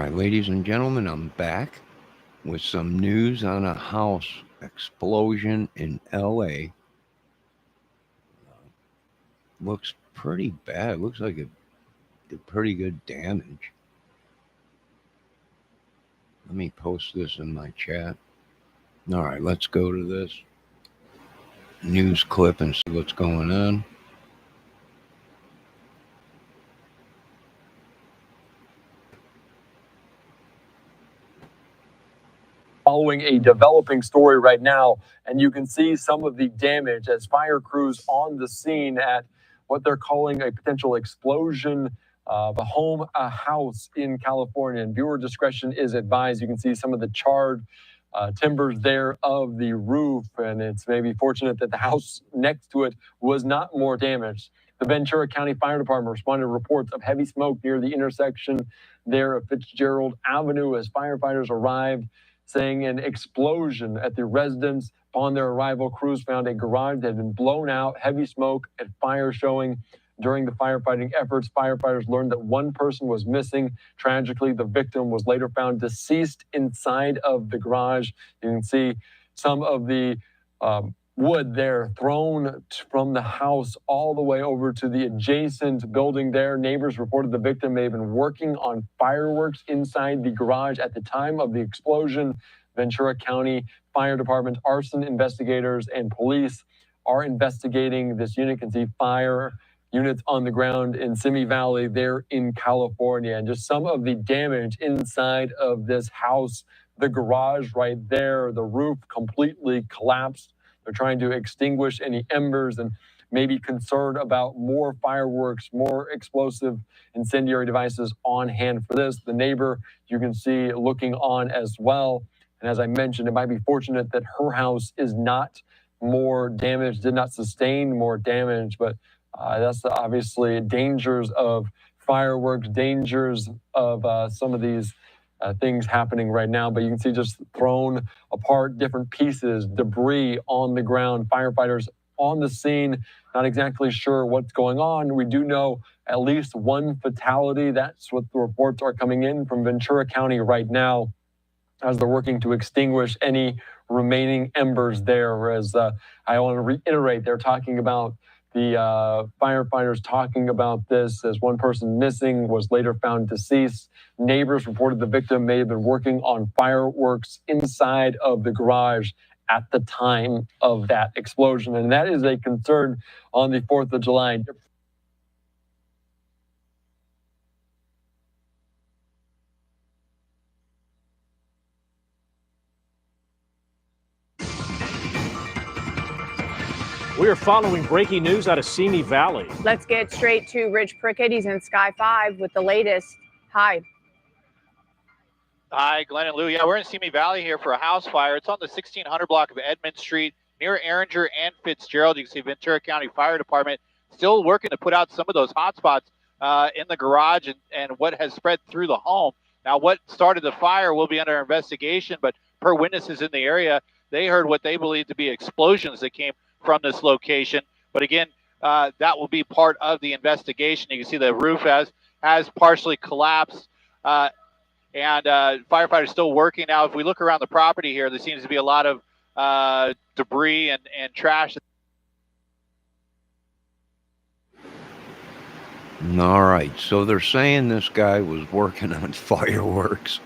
right, ladies and gentlemen, I'm back with some news on a house explosion in LA. Looks pretty bad. Looks like it did pretty good damage. Let me post this in my chat. All right, let's go to this news clip and see what's going on. Following a developing story right now, and you can see some of the damage as fire crews on the scene at what they're calling a potential explosion of a house in California. And viewer discretion is advised. You can see some of the charred timbers there of the roof, and it's maybe fortunate that the house next to it was not more damaged. The Ventura County Fire Department responded to reports of heavy smoke near the intersection there of Fitzgerald Avenue as firefighters arrived, saying an explosion at the residence. Upon their arrival, crews found a garage that had been blown out, heavy smoke and fire showing. During the firefighting efforts, firefighters learned that one person was missing. Tragically, the victim was later found deceased inside of the garage. You can see some of the wood there thrown from the house all the way over to the adjacent building there. Neighbors reported the victim may have been working on fireworks inside the garage at the time of the explosion. Ventura County Fire Department, arson investigators, and police are investigating this unit. You can see fire units on the ground in Simi Valley there in California. And just some of the damage inside of this house, the garage right there, the roof completely collapsed. They're trying to extinguish any embers and maybe concerned about more fireworks, more explosive incendiary devices on hand for this. The neighbor, you can see, looking on as well. And as I mentioned, it might be fortunate that her house is not more damaged, did not sustain more damage, but that's obviously dangers of fireworks, dangers of some of these things happening right now. But you can see just thrown apart, different pieces, debris on the ground, firefighters on the scene, not exactly sure what's going on. We do know at least one fatality. That's what the reports are coming in from Ventura County right now, as they're working to extinguish any remaining embers there. Whereas I want to reiterate, they're talking about the firefighters talking about this as one person missing was later found deceased. Neighbors reported the victim may have been working on fireworks inside of the garage at the time of that explosion. And that is a concern on the 4th of July. We are following breaking news out of Simi Valley. Let's get straight to Rich Prickett. He's in Sky 5 with the latest. Hi. Hi, Glenn and Lou. Yeah, we're in Simi Valley here for a house fire. It's on the 1600 block of Edmond Street near Erringer and Fitzgerald. You can see Ventura County Fire Department still working to put out some of those hot spots in the garage and what has spread through the home. Now, what started the fire will be under investigation, but per witnesses in the area, they heard what they believe to be explosions that came from this location. But again, that will be part of the investigation. You can see the roof has partially collapsed, and firefighters still working. Now, if we look around the property here, there seems to be a lot of debris and trash. All right, so they're saying this guy was working on fireworks,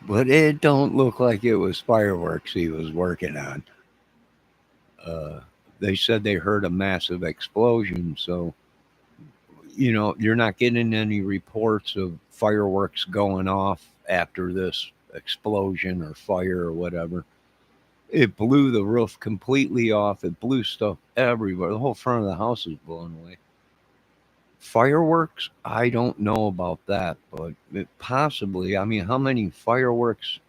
but it don't look like it was fireworks he was working on. They said they heard a massive explosion, so you're not getting any reports of fireworks going off after this explosion or fire or whatever. It blew the roof completely off. It blew stuff everywhere. The whole front of the house is blown away. Fireworks, I don't know about that, but possibly. I mean, how many fireworks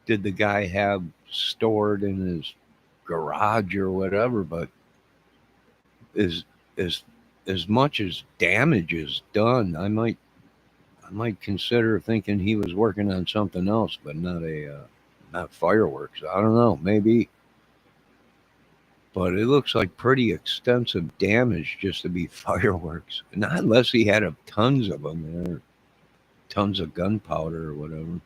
did the guy have stored in his garage or whatever? But as much as damage is done, I might consider thinking he was working on something else, but not fireworks. I don't know, maybe. But it looks like pretty extensive damage just to be fireworks. Not unless he had tons of them there. tons of gunpowder or whatever.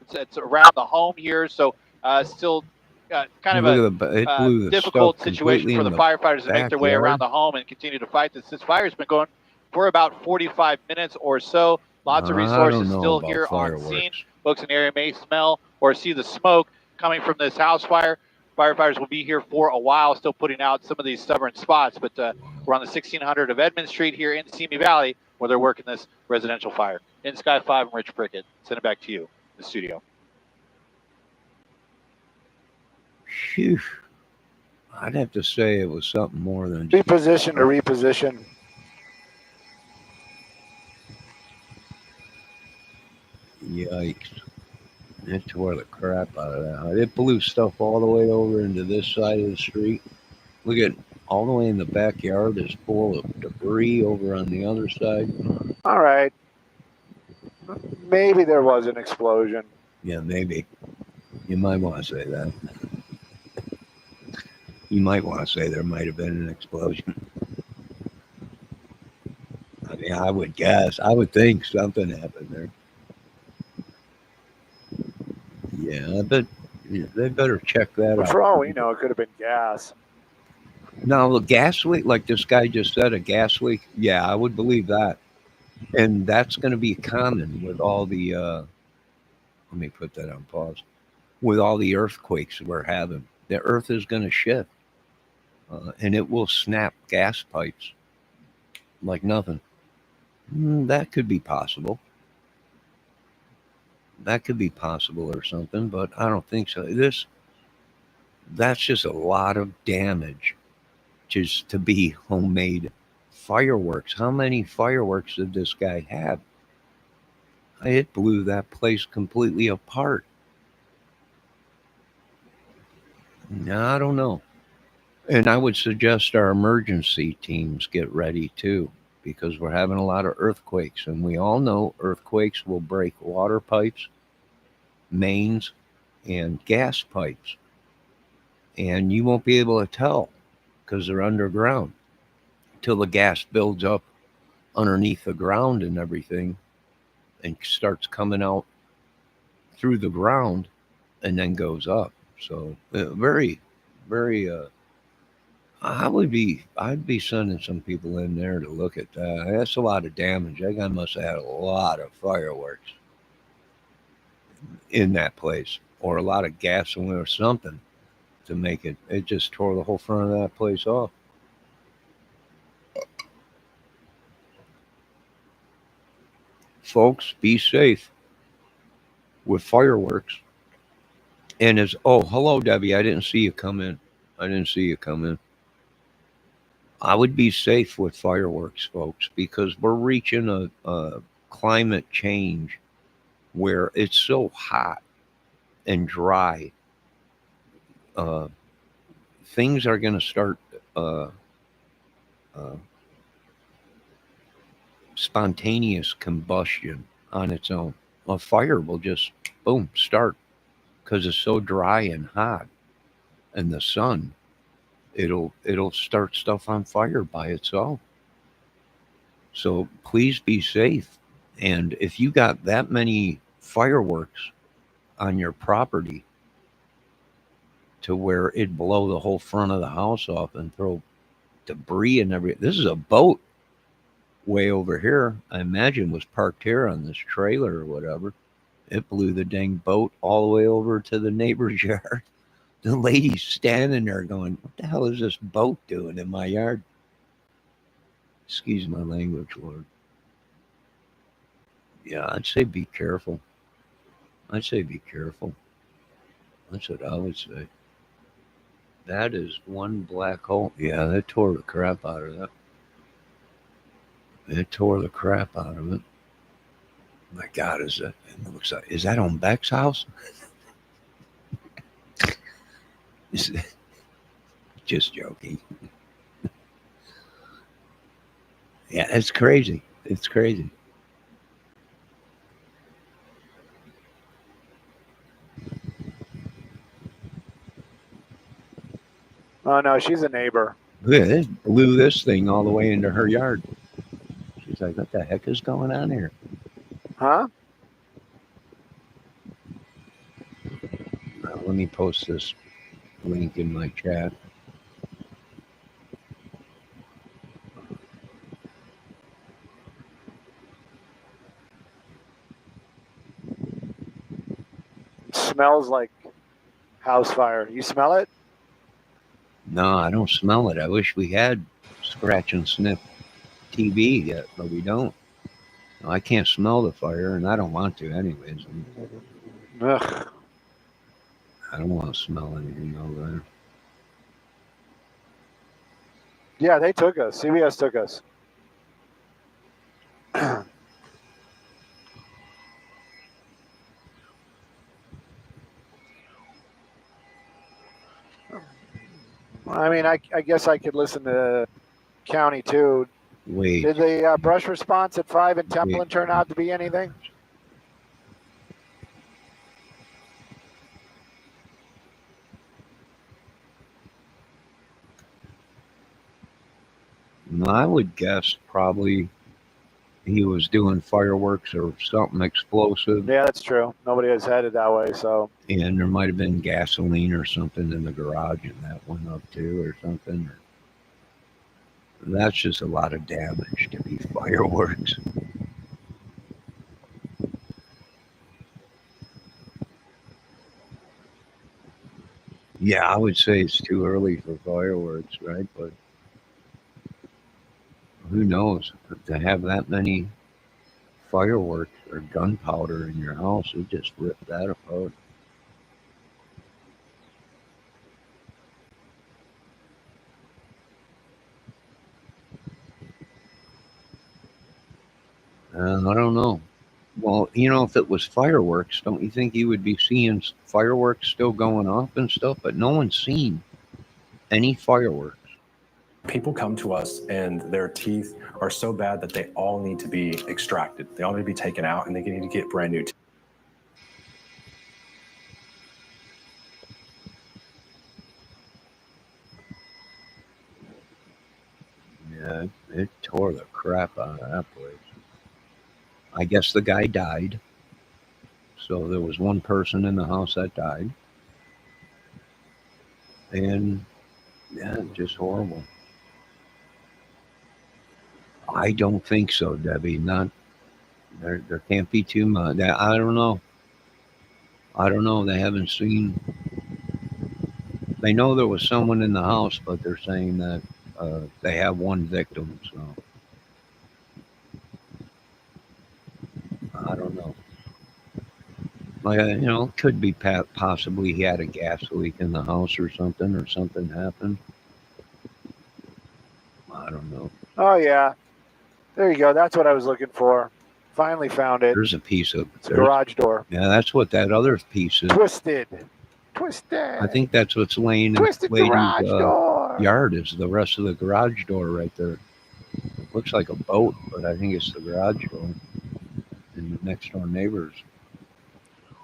It's around the home here, so still kind of Look at it blew the difficult stuff situation completely for in the the firefighters to make their way around backyard. the home and continue to fight this. This fire's been going for about 45 minutes or so. Lots of I resources don't know still about here on scene. fireworks. Folks in the area may smell or see the smoke coming from this house fire. Firefighters will be here for a while, still putting out some of these stubborn spots, but we're on the 1600 of Edmond Street here in Simi Valley where they're working this residential fire. In Sky 5, I'm Rich Prickett. Send it back to you in the studio. Phew. I'd have to say it was something more than Reposition to reposition. Yikes. It tore the crap out of that. It blew stuff all the way over into this side of the street. Look at all the way in the backyard is full of debris over on the other side. All right. Maybe there was an explosion. Yeah, maybe. You might want to say that. You might want to say there might have been an explosion. I mean, I would guess. I would think something happened there. Yeah, but they better check that But out. for all we know, it could have been gas. Now, the gas leak, like this guy just said, a gas leak. Yeah, I would believe that. And that's going to be common with all the, let me put that on pause, with all the earthquakes we're having. The earth is going to shift and it will snap gas pipes like nothing. That could be possible. That could be possible or something, but I don't think so. That's just a lot of damage just to be homemade fireworks. How many fireworks did this guy have? It blew that place completely apart. I don't know. And I would suggest our emergency teams get ready too, because we're having a lot of earthquakes. And we all know earthquakes will break water pipes, mains, and gas pipes. And you won't be able to tell because they're underground till the gas builds up underneath the ground and everything and starts coming out through the ground and then goes up. So very, very, I'd be sending some people in there to look at that. That's a lot of damage. That guy must have had a lot of fireworks in that place or a lot of gasoline or something to make it. It just tore the whole front of that place off. Folks, be safe with fireworks. And hello, Debbie. I didn't see you come in. I would be safe with fireworks, folks, because we're reaching a climate change where it's so hot and dry. Things are going to start spontaneous combustion on its own. A fire will just boom start because it's so dry and hot, and the sun, it'll start stuff on fire by itself. So please be safe. And if you got that many fireworks on your property to where it blow the whole front of the house off and throw debris and everything. This is a boat way over here. I imagine was parked here on this trailer or whatever. It blew the dang boat all the way over to the neighbor's yard. The lady's standing there going, "What the hell is this boat doing in my yard?" Excuse my language, Lord. Yeah, I'd say be careful. That's what I would say. That is one black hole. Yeah, that tore the crap out of that. It tore the crap out of it. My God, is that on Beck's house? Just joking. Yeah, it's crazy. It's crazy. Oh, no, she's a neighbor. Look at this, blew this thing all the way into her yard. She's like, "What the heck is going on here?" Huh? Let me post this link in my chat. Smells like house fire. You smell it? No, I don't smell it. I wish we had scratch and sniff TV yet, but we don't. I can't smell the fire, and I don't want to anyways. Ugh. I don't want to smell anything over there. Yeah, they took us. CBS took us. I mean, I guess I could listen to County too. Wait. Did the brush response at 5 in Templin turn out to be anything? I would guess probably he was doing fireworks or something explosive. Yeah, that's true. Nobody was headed that way, so. And there might have been gasoline or something in the garage, and that went up too, or something. That's just a lot of damage to be fireworks. Yeah, I would say it's too early for fireworks, right? But who knows? To have that many fireworks or gunpowder in your house, it just ripped that apart. I don't know. Well, if it was fireworks, don't you think you would be seeing fireworks still going off and stuff? But no one's seen any fireworks. People come to us and their teeth are so bad that they all need to be extracted. They all need to be taken out, and they need to get brand new teeth. Yeah, it tore the crap out of that place. I guess the guy died. So there was one person in the house that died. And yeah, just horrible. I don't think so, Debbie. Not there can't be too much. I don't know. They haven't seen. They know there was someone in the house, but they're saying that they have one victim. So I don't know. It could be possibly he had a gas leak in the house or something happened. I don't know. Oh, yeah. There you go. That's what I was looking for. Finally found it. There's a piece of garage door. Yeah, that's what that other piece is. Twisted. I think that's what's laying in the lady's yard is the rest of the garage door right there. It looks like a boat, but I think it's the garage door in the next door neighbor's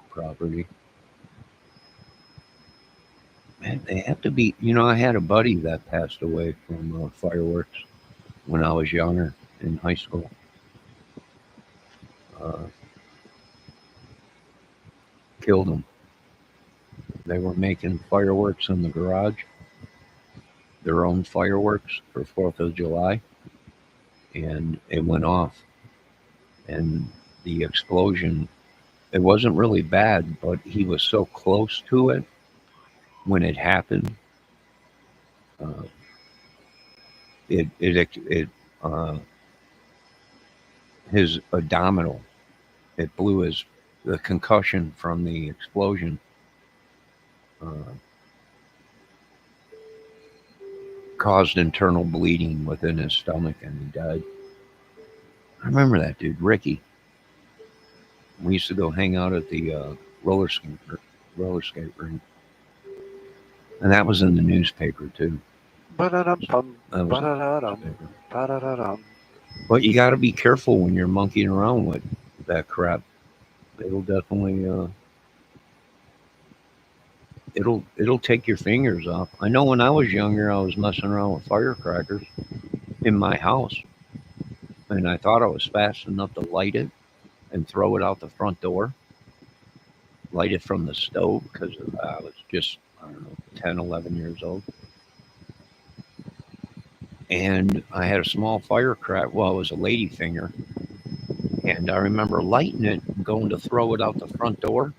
property. Man, they have to be. I had a buddy that passed away from fireworks when I was younger in high school. Killed him. They were making fireworks in the garage, their own fireworks for 4th of July, and it went off. And the explosion, it wasn't really bad, but he was so close to it when it happened. His abdominal, it blew the concussion from the explosion. Caused internal bleeding within his stomach, and he died. I remember that dude, Ricky. We used to go hang out at the roller skate ring, and that was in the newspaper too. But you got to be careful when you're monkeying around with that crap. It'll definitely it'll take your fingers off. I know when I was younger, I was messing around with firecrackers in my house, and I thought I was fast enough to light it and throw it out the front door. light it from the stove because I was just, I don't know, 10, 11 years old. And I had a small firecracker. Well, it was a lady finger. And I remember lighting it, going to throw it out the front door.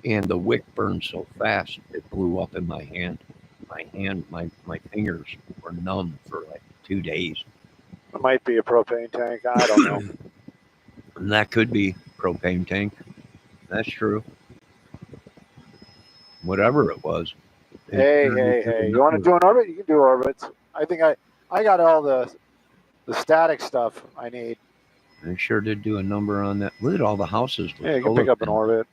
And the wick burned so fast, it blew up in my hand. My fingers were numb for like 2 days. It might be a propane tank. I don't know. And that could be propane tank. That's true. Whatever it was. Hey. You want to do an orbit? You can do orbits. I think I got all the static stuff I need. I sure did do a number on that. Look at all the houses. Yeah, you can pick up an orbit.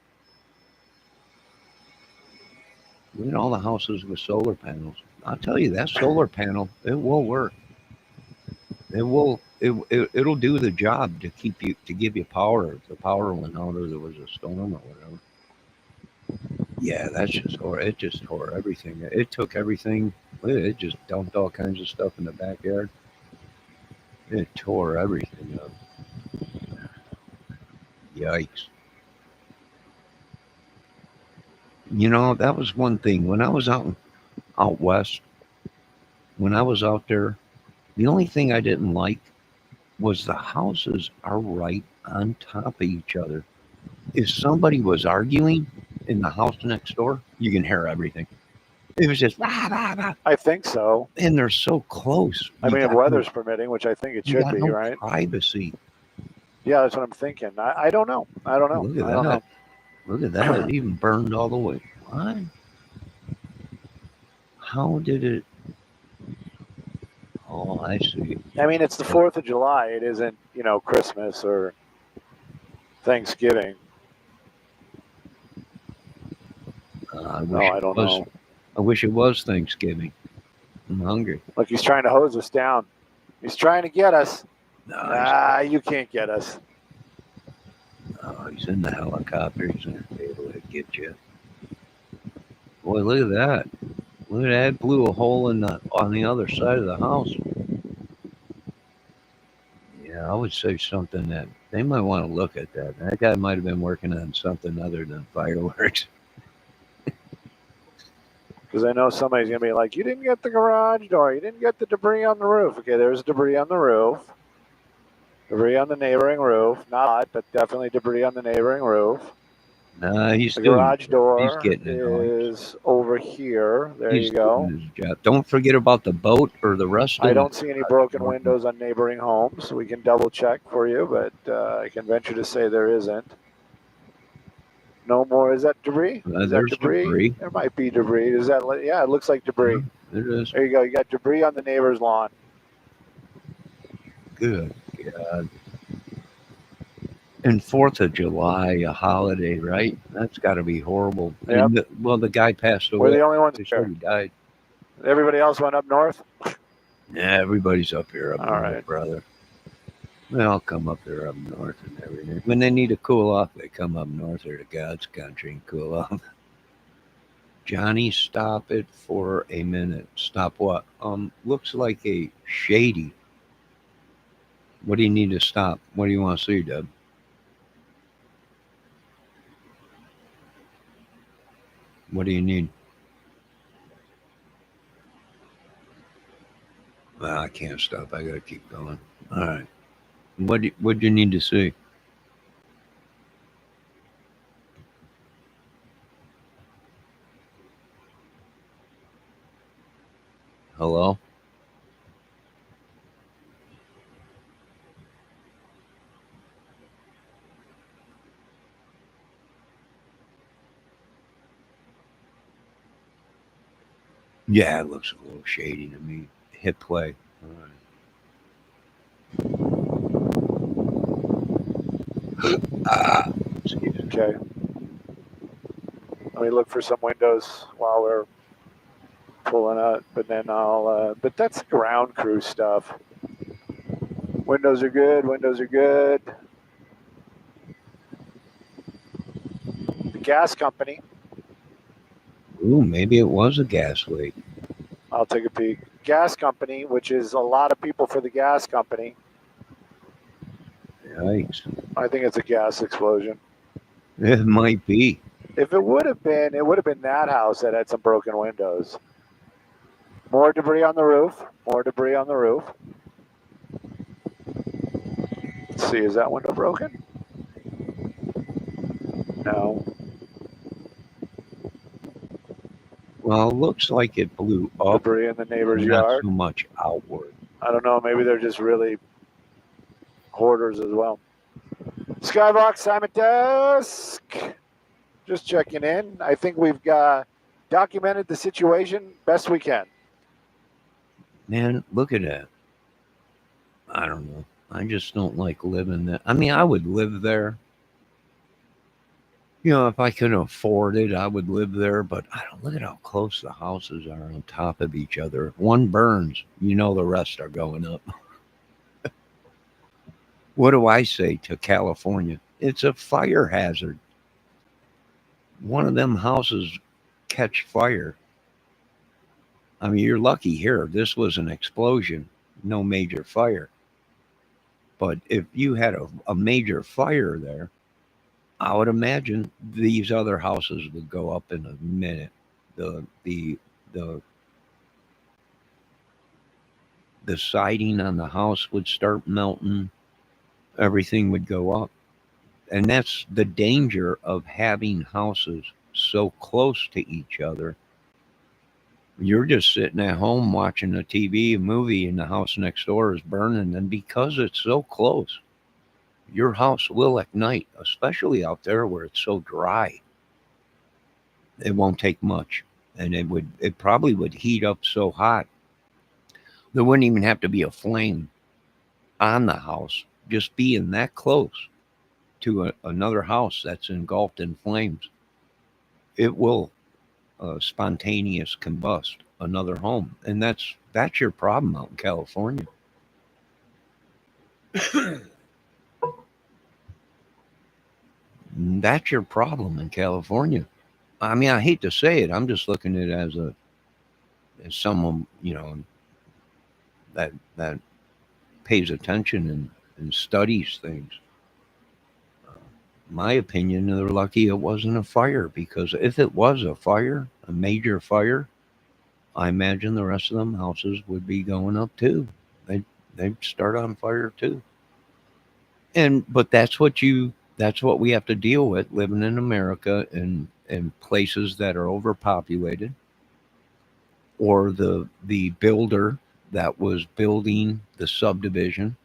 Look at all the houses with solar panels. I'll tell you, that solar panel, it will work. It'll do the job to give you power if the power went out or there was a storm or whatever. Yeah, that's just horrible. It just tore everything. It took everything. It just dumped all kinds of stuff in the backyard. It tore everything up. Yikes. You know, that was one thing. When I was out west, when I was out there, the only thing I didn't like was the houses are right on top of each other. If somebody was arguing in the house next door, you can hear everything. It was just bah, bah, bah. I think so. And they're so close. I mean, if weather's permitting, which I think it should be, no right? Privacy. Yeah, that's what I'm thinking. I don't know. I don't know. Look at that. Look at that. It even burned all the way. What? How did it? Oh, I see. I mean, it's the 4th of July. It isn't, Christmas or Thanksgiving. I don't know. I wish it was Thanksgiving. I'm hungry. Look, he's trying to hose us down. He's trying to get us. No, you can't get us. No, he's in the helicopter. He's going to be able to get you. Boy, look at that. Look at that. Blew a hole on the other side of the house. Yeah, I would say something that they might want to look at that. That guy might have been working on something other than fireworks. Because I know somebody's going to be like, you didn't get the garage door. You didn't get the debris on the roof. Okay, there's debris on the roof. Debris on the neighboring roof. Not, but definitely debris on the neighboring roof. The garage door is over here. There you go. Don't forget about the boat or the rest of I don't see any broken windows on neighboring homes. We can double check for you, but I can venture to say there isn't. No more. Is that debris? Is that debris? There might be debris. Is that? Yeah, it looks like debris. It is. There you go. You got debris on the neighbor's lawn. Good God. And 4th of July, a holiday, right? That's got to be horrible. Yep. The guy passed away. We're the only ones here. He died. Everybody else went up north? Yeah, everybody's up here, all right, brother. They all come up there up north and everything. When they need to cool off, they come up north or to God's country and cool off. Johnny, stop it for a minute. Stop what? Looks like a shady. What do you need to stop? What do you want to see, Deb? What do you need? Well, I can't stop. I got to keep going. All right. What do you need to see? Hello? Yeah, it looks a little shady to me. Hit play. All right. Okay. Let me look for some windows while we're pulling out, but then but that's ground crew stuff. Windows are good. Windows are good. The gas company. Ooh, maybe it was a gas leak. I'll take a peek. Gas company, which is a lot of people for the gas company. Yikes. I think it's a gas explosion. It might be. If it would have been that house that had some broken windows. More debris on the roof. More debris on the roof. Let's see, is that window broken? No. Well, it looks like it blew up, Debris in the neighbor's not yard. so much outward. I don't know. Maybe they're just really hoarders as well. Skybox, Simon Desk. Just checking in. I think we've documented the situation best we can. Man, look at that. I don't know. I just don't like living there. I mean, I would live there. You know, if I could afford it, I would live there. But I don't look at how close the houses are on top of each other. If one burns, you know the rest are going up. What do I say to California? It's a fire hazard. One of them houses catch fire. I mean, you're lucky here. This was an explosion, no major fire. But if you had a major fire there, I would imagine these other houses would go up in a minute. The the the the siding on the house would start melting. Everything would go up. And that's the danger of having houses so close to each other. You're just sitting at home watching a TV, a movie, and the house next door is burning. And because it's so close, your house will ignite, especially out there where it's so dry. It won't take much. And it probably would heat up so hot there wouldn't even have to be a flame on the house. Just being that close to another house that's engulfed in flames, it will spontaneous combust another home, and that's your problem out in California. That's your problem in California. I mean, I hate to say it. I'm just looking at it as someone that pays attention and studies things. My opinion, they're lucky it wasn't a fire, because if it was a fire, a major fire, I imagine the rest of them houses would be going up too. They'd start on fire too. But that's what we have to deal with living in America, in places that are overpopulated, or the builder that was building the subdivision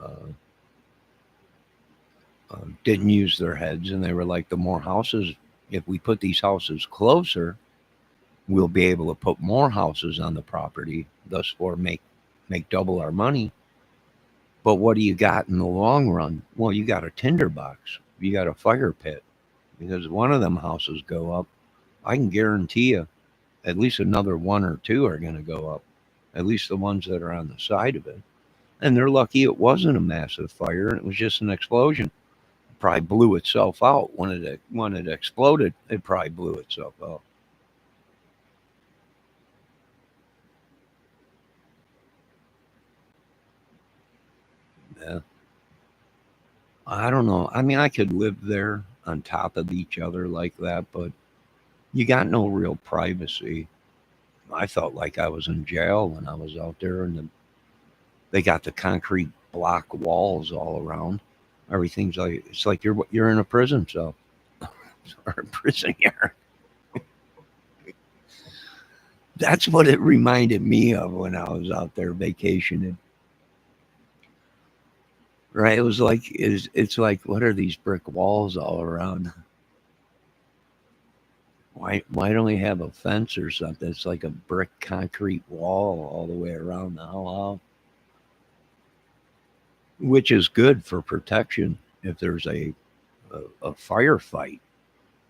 uh, didn't use their heads, and they were like, the more houses, if we put these houses closer, we'll be able to put more houses on the property, thus for make double our money. But what do you got in the long run? Well, you got a tinderbox, you got a fire pit, because one of them houses go up, I can guarantee you at least another one or two are going to go up, at least the ones that are on the side of it. And they're lucky it wasn't a massive fire and it was just an explosion. It probably blew itself out when it exploded. It probably blew itself out. Yeah. I don't know. I mean, I could live there on top of each other like that, but you got no real privacy. I felt like I was in jail when I was out there, and they got the concrete block walls all around. Everything's like it's like you're in a prison cell or a prison yard. That's what it reminded me of when I was out there vacationing. Right? It was like it's like, what are these brick walls all around? Why don't we have a fence or something? It's like a brick concrete wall all the way around the whole, which is good for protection if there's a firefight,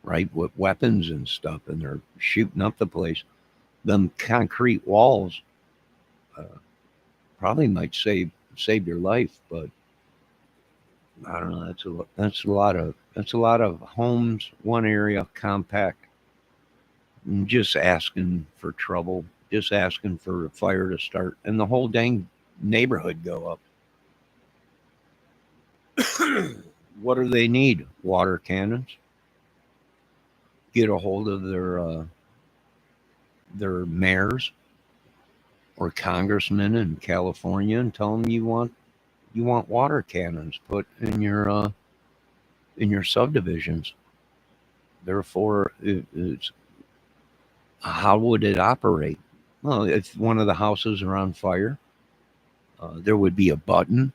right, with weapons and stuff, and they're shooting up the place. Them concrete walls uh, probably might save your life, but I don't know. That's a lot of homes, one area, compact, and just asking for trouble, just asking for a fire to start, and the whole dang neighborhood go up. what do they need? Water cannons. Get a hold of their mayors or congressmen in California and tell them you want water cannons put in your subdivisions. Therefore, it's how would it operate? Well, if one of the houses are on fire, there would be a button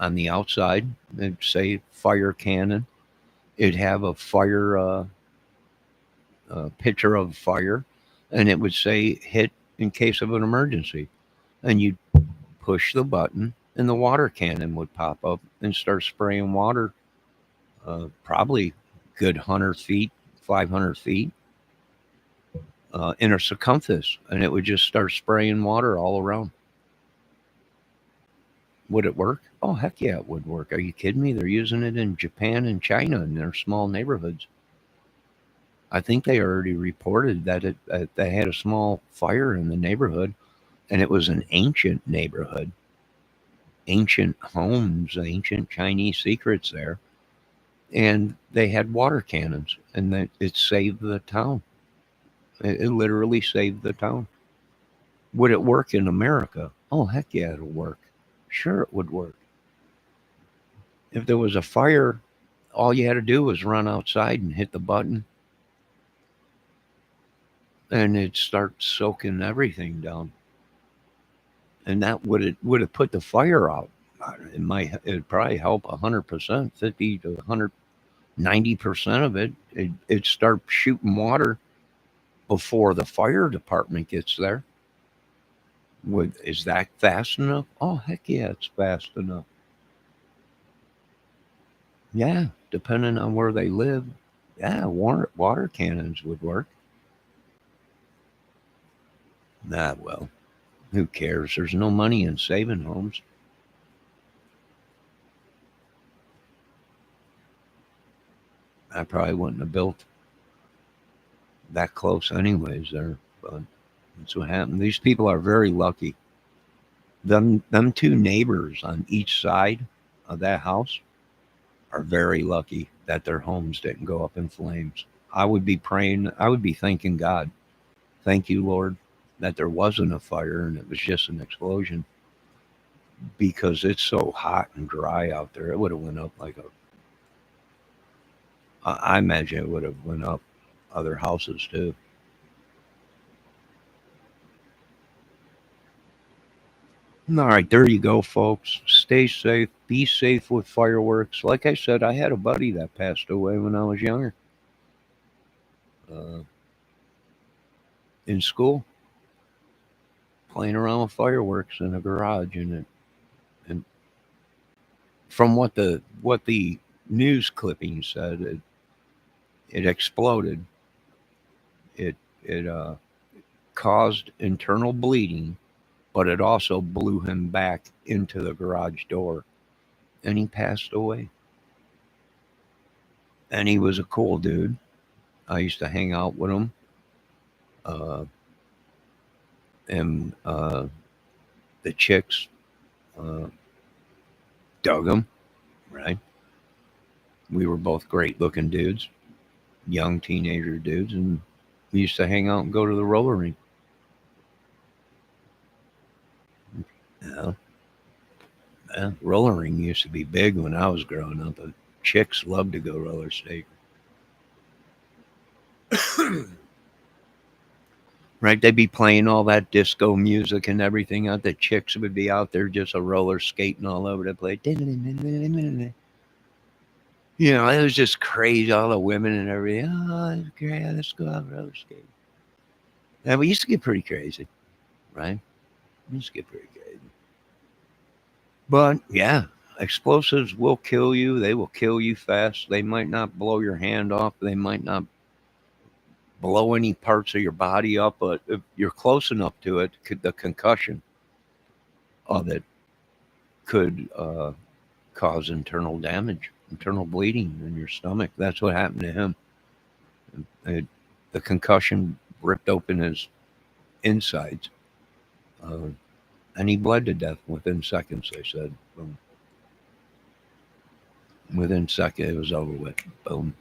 on the outside that say fire cannon. It'd have a fire picture of fire, and it would say hit in case of an emergency. And you'd push the button, and the water cannon would pop up and start spraying water, probably good 100 feet, 500 feet in a circumference, and it would just start spraying water all around. Would it work? Oh, heck yeah, it would work. Are you kidding me? They're using it in Japan and China in their small neighborhoods. I think they already reported that they had a small fire in the neighborhood, and it was an ancient neighborhood, ancient homes, ancient Chinese secrets there, and they had water cannons, and that it saved the town. It literally saved the town. Would it work in America? Oh, heck yeah, it'll work. Sure, it would work. If there was a fire, all you had to do was run outside and hit the button, and it'd start soaking everything down. And that would have put the fire out. It'd probably help 100%, 50 to 190% of it. It'd start shooting water before the fire department gets there. Is that fast enough? Oh, heck yeah, it's fast enough. Yeah, depending on where they live, yeah, water cannons would work. Nah, well, who cares? There's no money in saving homes. I probably wouldn't have built that close anyways there, but that's what happened. These people are very lucky. Them two neighbors on each side of that house are very lucky that their homes didn't go up in flames. I would be praying, I would be thanking God. Thank you, Lord, that there wasn't a fire and it was just an explosion, because it's so hot and dry out there. It would have went up like I imagine it would have went up other houses too. All right, there you go, folks. Stay safe. Be safe with fireworks. Like I said, I had a buddy that passed away when I was younger. Uh, in school, playing around with fireworks in a garage, and from what the news clipping said, it exploded. It caused internal bleeding, but it also blew him back into the garage door, and he passed away. And he was a cool dude. I used to hang out with him, uh, and the chicks uh, dug him. Right? We were both great-looking dudes, young teenager dudes, and we used to hang out and go to the roller rink. Yeah, roller rink used to be big when I was growing up. The chicks loved to go roller skate. Right? They'd be playing all that disco music and everything. The chicks would be out there just a roller skating all over the place. You know, it was just crazy. All the women and everything. Oh, great. Let's go out roller skate. And we used to get pretty crazy, right? We used to get pretty crazy. But yeah, explosives will kill you. They will kill you fast. They might not blow your hand off. They might not blow any parts of your body up, but if you're close enough to it, the concussion of it could cause internal damage, internal bleeding in your stomach. That's what happened to him. The concussion ripped open his insides, and he bled to death within seconds, they said. Within a second, it was over with. Boom.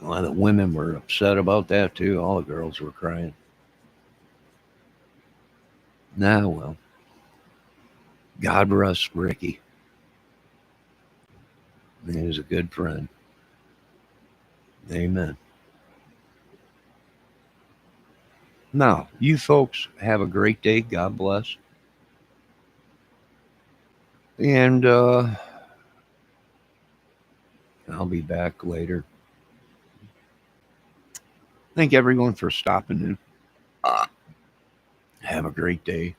A lot of women were upset about that too. All the girls were crying. Nah, well, God rest Ricky. He was a good friend. Amen. Now, you folks have a great day. God bless. And I'll be back later. Thank everyone for stopping in. Have a great day.